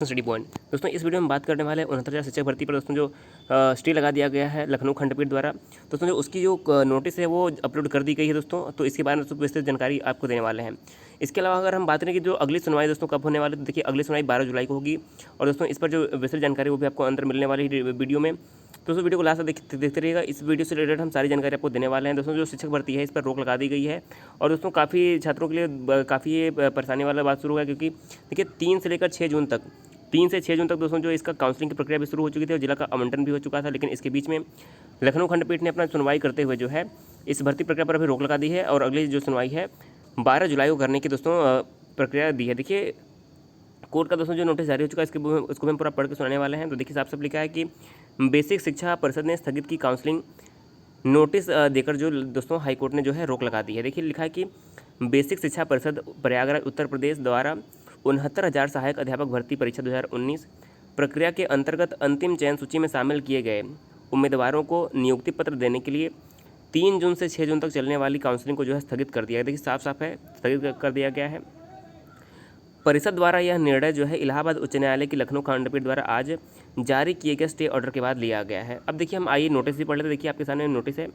Study point. दोस्तों इस video में बात करने वाले हैं 69,000 शिक्षक भर्ती पर दोस्तों जो स्टे लगा दिया गया है लखनऊ खंडपीठ द्वारा। दोस्तों जो उसकी जो नोटिस है वो अपलोड कर दी गई है दोस्तों, तो इसके बारे में दोस्तों विस्तृत जानकारी आपको देने वाले हैं। इसके अलावा अगर हम बात करें कि जो अगली सुनवाई दोस्तों कब होने वाली है, तो देखिए अगली सुनवाई 12 जुलाई को होगी। और दोस्तों इस पर जो विस्तृत जानकारी वो भी आपको अंदर मिलने वाली है वीडियो में। दोस्तों वीडियो को लास्ट तक देखते रहिएगा। इस वीडियो से रिलेटेड हम सारी जानकारी आपको देने वाले हैं। दोस्तों जो शिक्षक भर्ती है इस पर रोक लगा दी गई है और दोस्तों काफ़ी छात्रों के लिए काफ़ी परेशानी वाला बात शुरू हुआ है, क्योंकि देखिए 3 से लेकर 6 जून तक 3 से 6 जून तक दोस्तों जो इसका काउंसलिंग की प्रक्रिया भी शुरू हो चुकी थी और जिला का आवंटन भी हो चुका था। लेकिन इसके बीच में लखनऊ खंडपीठ ने अपना सुनवाई करते हुए जो है इस भर्ती प्रक्रिया पर भी रोक लगा दी है और अगली जो सुनवाई है 12 जुलाई को करने की दोस्तों प्रक्रिया दी है। देखिए कोर्ट का दोस्तों जो नोटिस जारी हो चुका है उसको हम पूरा पढ़ के सुनाने वाले हैं। तो देखिए साफ साफ लिखा है कि बेसिक शिक्षा परिषद ने स्थगित की काउंसलिंग नोटिस देकर जो दोस्तों हाईकोर्ट ने जो है रोक लगा दी है। देखिए लिखा है कि बेसिक शिक्षा परिषद प्रयागराज उत्तर प्रदेश द्वारा 69,000 सहायक अध्यापक भर्ती परीक्षा 2019 प्रक्रिया के अंतर्गत अंतिम चयन सूची में शामिल किए गए उम्मीदवारों को नियुक्ति पत्र देने के लिए 3 जून से 6 जून तक चलने वाली काउंसलिंग को जो है स्थगित कर दिया गया। देखिए साफ साफ है, स्थगित कर दिया गया है। परिषद द्वारा यह निर्णय जो है इलाहाबाद उच्च न्यायालय की लखनऊ खंडपीठ द्वारा आज जारी किए गए स्टे ऑर्डर के बाद लिया गया है। अब देखिए हम आइए नोटिस भी पढ़ लेते हैं। देखिए आपके सामने नोटिस है,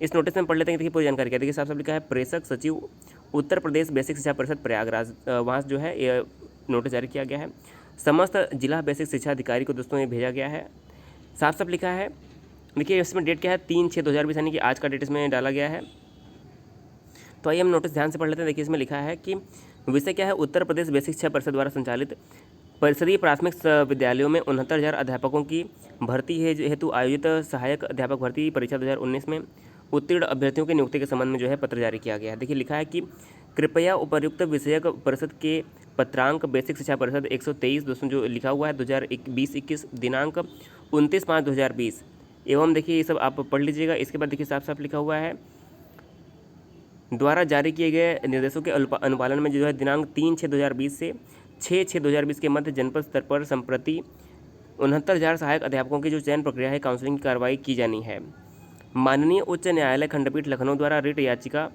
इस नोटिस में पढ़ लेते हैं। देखिए पूरी जानकारी क्या है। देखिए साफ साफ लिखा है प्रेषक सचिव उत्तर प्रदेश बेसिक शिक्षा परिषद प्रयागराज, वहाँ जो है ये नोटिस जारी किया गया है। समस्त जिला बेसिक शिक्षा अधिकारी को दोस्तों ये भेजा गया है। साफ साफ लिखा है, देखिए इसमें डेट क्या है 3/6/2020 यानी कि आज का डेट इसमें डाला गया है। तो आइए हम नोटिस ध्यान से पढ़ लेते हैं। देखिए इसमें लिखा है कि विषय क्या है, उत्तर प्रदेश बेसिक शिक्षा परिषद द्वारा संचालित परिसरीय प्राथमिक विद्यालयों में 69,000 अध्यापकों की भर्ती हेतु आयोजित सहायक अध्यापक भर्ती परीक्षा 2019 में उत्तीर्ण अभ्यर्थियों की नियुक्ति के संबंध में जो है पत्र जारी किया गया है। देखिए लिखा है कि कृपया उपर्युक्त विषयक परिषद के पत्रांक बेसिक शिक्षा परिषद 123 दोस्तों जो लिखा हुआ है 2020-21 दिनांक 29/5/2020 एवं देखिए ये सब आप पढ़ लीजिएगा। इसके बाद देखिए साफ साफ लिखा हुआ है द्वारा जारी किए गए निर्देशों के अनुपालन में जो है दिनांक 3/6/2020 से 6/6/2020 के मध्य जनपद स्तर पर संप्रति 69,000 सहायक अध्यापकों की जो चयन प्रक्रिया है काउंसलिंग की कार्रवाई की जानी है। माननीय उच्च न्यायालय खंडपीठ लखनऊ द्वारा रिट याचिका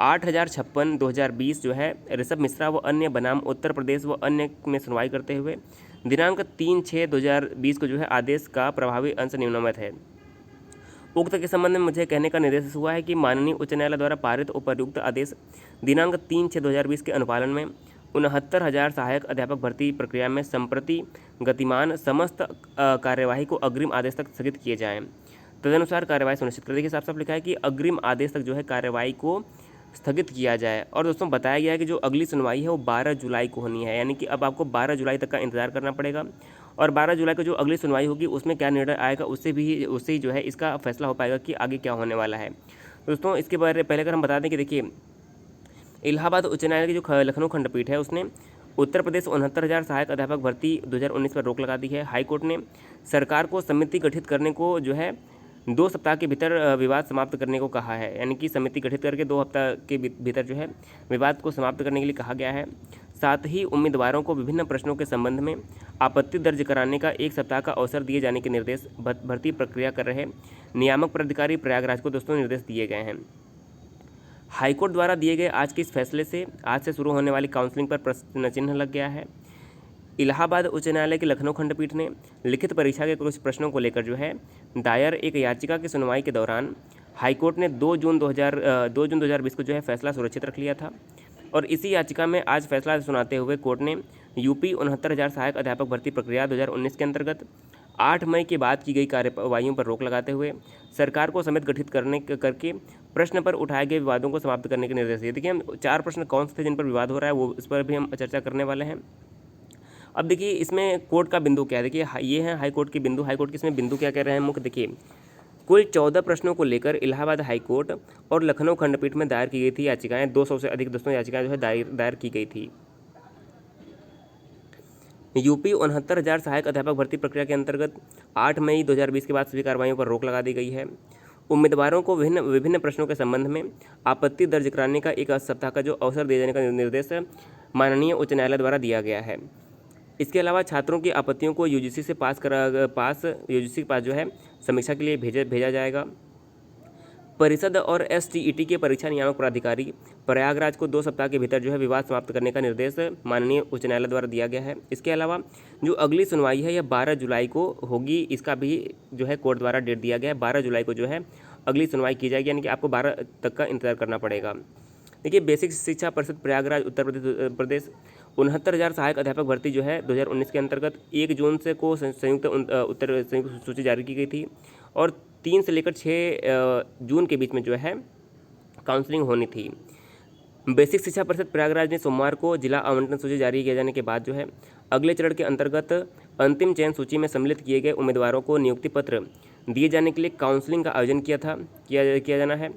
8056/2020 जो है ऋषभ मिश्रा व अन्य बनाम उत्तर प्रदेश व अन्य में सुनवाई करते हुए दिनांक 3/6/2020 को जो है आदेश का प्रभावी अंश निम्नवत है। उक्त के संबंध में मुझे कहने का निर्देश हुआ है कि माननीय उच्च न्यायालय द्वारा पारित उपर्युक्त आदेश दिनांक 3/6/2020 के अनुपालन में 69,000 सहायक अध्यापक भर्ती प्रक्रिया में संप्रति गतिमान समस्त कार्यवाही को अग्रिम आदेश तक स्थगित किए जाएं। तदनुसार कार्यवाही सुनिश्चित कर। देखिए साफ साफ लिखा है कि अग्रिम आदेश तक जो है कार्यवाही को स्थगित किया जाए। और दोस्तों बताया गया है कि जो अगली सुनवाई है वो 12 जुलाई को होनी है, यानी कि अब आपको 12 जुलाई तक का इंतजार करना पड़ेगा। और 12 जुलाई को जो अगली सुनवाई होगी उसमें क्या निर्णय आएगा उससे ही जो है इसका फैसला हो पाएगा कि आगे क्या होने वाला है। दोस्तों इसके बारे पहले अगर हम बता दें कि देखिए इलाहाबाद उच्च न्यायालय की जो लखनऊ खंडपीठ है उसने उत्तर प्रदेश 69,000 सहायक अध्यापक भर्ती 2019 पर रोक लगा दी है। हाईकोर्ट ने सरकार को समिति गठित करने को जो है 2 सप्ताह के भीतर विवाद समाप्त करने को कहा है, यानी कि समिति गठित करके 2 हफ्ता के भीतर जो है विवाद को समाप्त करने के लिए कहा गया है। साथ ही उम्मीदवारों को विभिन्न प्रश्नों के संबंध में आपत्ति दर्ज कराने का 1 सप्ताह का अवसर दिए जाने के निर्देश भर्ती प्रक्रिया कर रहे नियामक प्राधिकारी प्रयागराज को दोस्तों निर्देश दिए गए हैं। हाईकोर्ट द्वारा दिए गए आज के इस फैसले से आज से शुरू होने वाली काउंसलिंग पर प्रश्न चिन्ह लग गया है। इलाहाबाद उच्च न्यायालय की लखनऊ खंडपीठ ने लिखित परीक्षा के कुछ प्रश्नों को लेकर जो है दायर एक याचिका की सुनवाई के दौरान हाईकोर्ट ने 2 जून 2020 को जो है फैसला सुरक्षित रख लिया था। और इसी याचिका में आज फैसला सुनाते हुए कोर्ट ने यूपी 69,000 सहायक अध्यापक भर्ती प्रक्रिया 2019 के अंतर्गत 8 मई के बाद की गई कार्यवाहियों पर रोक लगाते हुए सरकार को समिति गठित करके प्रश्न पर उठाए गए विवादों को समाप्त करने के निर्देश दिए। देखिए हम 4 प्रश्न कौन से थे जिन पर विवाद हो रहा है वो इस पर भी हम चर्चा करने वाले हैं। अब देखिए इसमें कोर्ट का बिंदु क्या है। देखिए ये है हाईकोर्ट की बिंदु। हाईकोर्ट के इसमें बिंदु क्या कह रहे हैं मुख्य। देखिए कुल 14 प्रश्नों को लेकर इलाहाबाद हाईकोर्ट और लखनऊ खंडपीठ में दायर की गई थी याचिकाएं। 200 से अधिक दोस्तों याचिकाएं जो है दायर की गई थी। यूपी 69,000 सहायक अध्यापक भर्ती प्रक्रिया के अंतर्गत 8 मई 2020 के बाद सभी कार्रवाइयों पर रोक लगा दी गई है। उम्मीदवारों को विभिन्न प्रश्नों के संबंध में आपत्ति दर्ज कराने का 1 सप्ताह का जो अवसर दिए जाने का निर्देश माननीय उच्च न्यायालय द्वारा दिया गया है। इसके अलावा छात्रों की आपत्तियों को यूजीसी के पास जो है समीक्षा के लिए भेजा जाएगा। परिषद और एसटीईटी के परीक्षा नियामक प्राधिकारी प्रयागराज को 2 सप्ताह के भीतर जो है विवाद समाप्त करने का निर्देश माननीय उच्च न्यायालय द्वारा दिया गया है। इसके अलावा जो अगली सुनवाई है यह 12 जुलाई को होगी, इसका भी जो है कोर्ट द्वारा डेट दिया गया है। 12 जुलाई को जो है अगली सुनवाई की जाएगी, यानी कि आपको 12 तक का इंतजार करना पड़ेगा। देखिए, बेसिक शिक्षा परिषद प्रयागराज उत्तर प्रदेश 69,000 सहायक अध्यापक भर्ती जो है 2019 के अंतर्गत 1 जून से को संयुक्त सूची जारी की गई थी और 3 से लेकर 6 जून के बीच में जो है काउंसलिंग होनी थी। बेसिक शिक्षा परिषद प्रयागराज ने सोमवार को जिला आवंटन सूची जारी किए जाने के बाद जो है अगले चरण के अंतर्गत अंतिम चयन सूची में सम्मिलित किए गए उम्मीदवारों को नियुक्ति पत्र दिए जाने के लिए काउंसलिंग का आयोजन किया जाना है।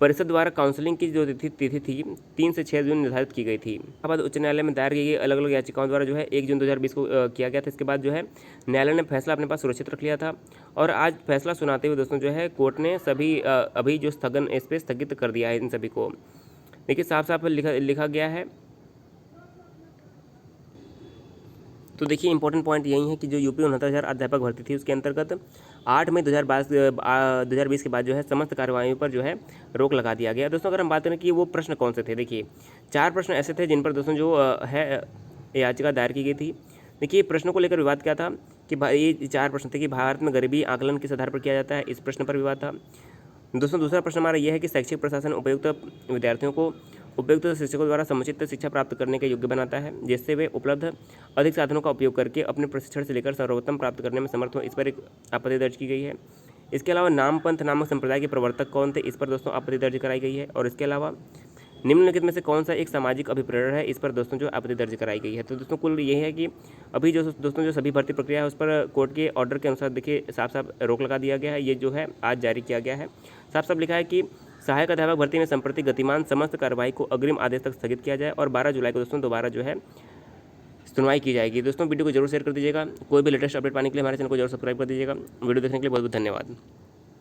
परिषद द्वारा काउंसलिंग की जो तिथि थी 3 से 6 जून निर्धारित की गई थी। इलाहाबाद उच्च न्यायालय में दायर की गई अलग अलग याचिकाओं द्वारा जो है 1 जून 2020 को किया गया था। इसके बाद जो है न्यायालय ने फैसला अपने पास सुरक्षित रख लिया था और आज फैसला सुनाते हुए दोस्तों जो है कोर्ट ने सभी अभी जो स्थगन इस पर स्थगित कर दिया है इन सभी को। देखिए, साफ साफ लिखा गया है। तो देखिए, इंपॉर्टेंट पॉइंट यही है कि जो यूपी 69,000 अध्यापक भर्ती थी उसके अंतर्गत 8 मई 2020 के बाद जो है समस्त कार्रवाइयों पर जो है रोक लगा दिया गया। दोस्तों, अगर हम बात करें कि वो प्रश्न कौन से थे, देखिए 4 प्रश्न ऐसे थे जिन पर दोस्तों जो है याचिका दायर की गई थी। देखिए, प्रश्नों को लेकर विवाद क्या था कि ये 4 प्रश्न थे कि भारत में गरीबी आकलन किस आधार पर किया जाता है, इस प्रश्न पर विवाद था। दोस्तों, दूसरा प्रश्न हमारा यह है कि शैक्षिक प्रशासन उपयुक्त विद्यार्थियों को उपयुक्त शिक्षकों द्वारा समुचित शिक्षा प्राप्त करने के योग्य बनाता है, जिससे वे उपलब्ध अधिक साधनों का उपयोग करके अपने प्रशिक्षण से लेकर सर्वोत्तम प्राप्त करने में समर्थ हो। इस पर एक आपत्ति दर्ज की गई है। इसके अलावा नामपंथ नामक संप्रदाय के प्रवर्तक कौन थे, इस पर दोस्तों आपत्ति दर्ज कराई गई है। और इसके अलावा निम्नलिखित में से कौन सा एक सामाजिक अभिप्रेरण है, इस पर दोस्तों जो आपत्ति दर्ज कराई गई है। तो दोस्तों कुल यही है कि अभी जो दोस्तों जो सभी भर्ती प्रक्रिया है उस पर कोर्ट के ऑर्डर के अनुसार देखिए साफ साफ रोक लगा दिया गया है। ये जो है आज जारी किया गया है। साफ साफ लिखा है कि सहायक अध्यापक भर्ती में संप्रति गतिमान समस्त कार्रवाई को अग्रिम आदेश तक स्थगित किया जाए और 12 जुलाई को दोस्तों दोबारा जो है सुनवाई की जाएगी। दोस्तों, वीडियो को जरूर शेयर कर दीजिएगा। कोई भी लेटेस्ट अपडेट पाने के लिए हमारे चैनल को जरूर सब्सक्राइब कर दीजिएगा। वीडियो देखने के लिए बहुत बहुत धन्यवाद।